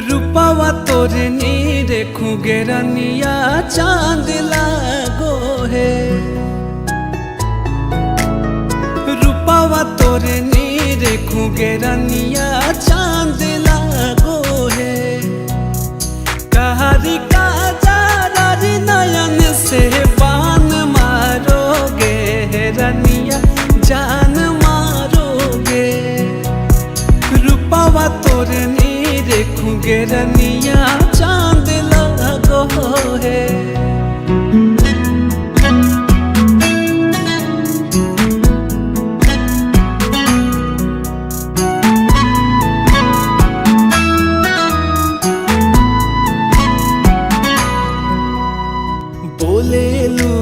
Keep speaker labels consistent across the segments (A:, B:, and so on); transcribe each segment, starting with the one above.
A: रूपावा तोरे नीरे खुगेरनिया चांद लागो है। रूपावा तोरे नीरे खुगेरनिया चांद लागो है। कहारी का जारी नयन से बान मारोगे रनिया जान मारोगे। रूपावा तोरे नीरे खुगेरनिया चांद लागो है। बोलेलू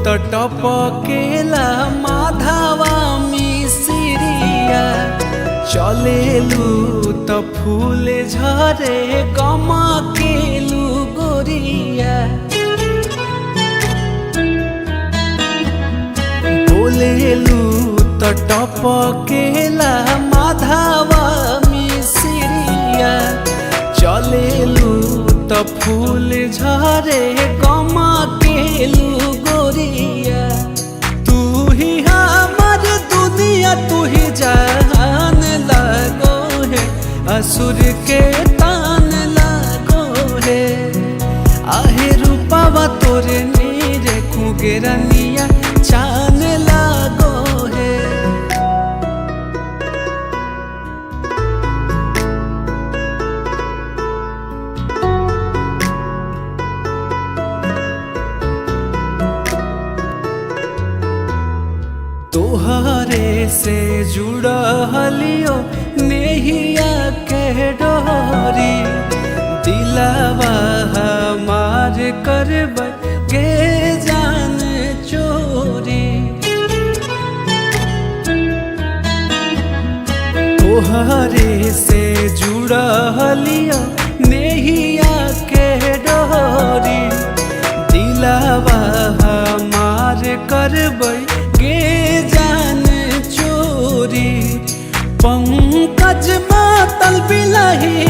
A: तो टपकेला माधवा मिसरिया। चलेलू तो फूल झरे गमकेलू गोरिया। बोलेलू तो टपकेला माधवा मिसरिया। चलेलू तो फूल झरे गमकेलू गोरिया। तू ही हमार दुनिया तू ही जहान लागो है। असुर के तान लागो है। आहे रूपावा तोरे नीरे खुगेरनिया चान लागो है। तोहरे से जुड़लियो नेहिया के डोरी। दिलावा हमार करब गे जान चोरी। तोहरे से जुड़लियो नेहिया के डोरी। दिलावा हमार करब गे जान चोरी। पंकज मातल बिलही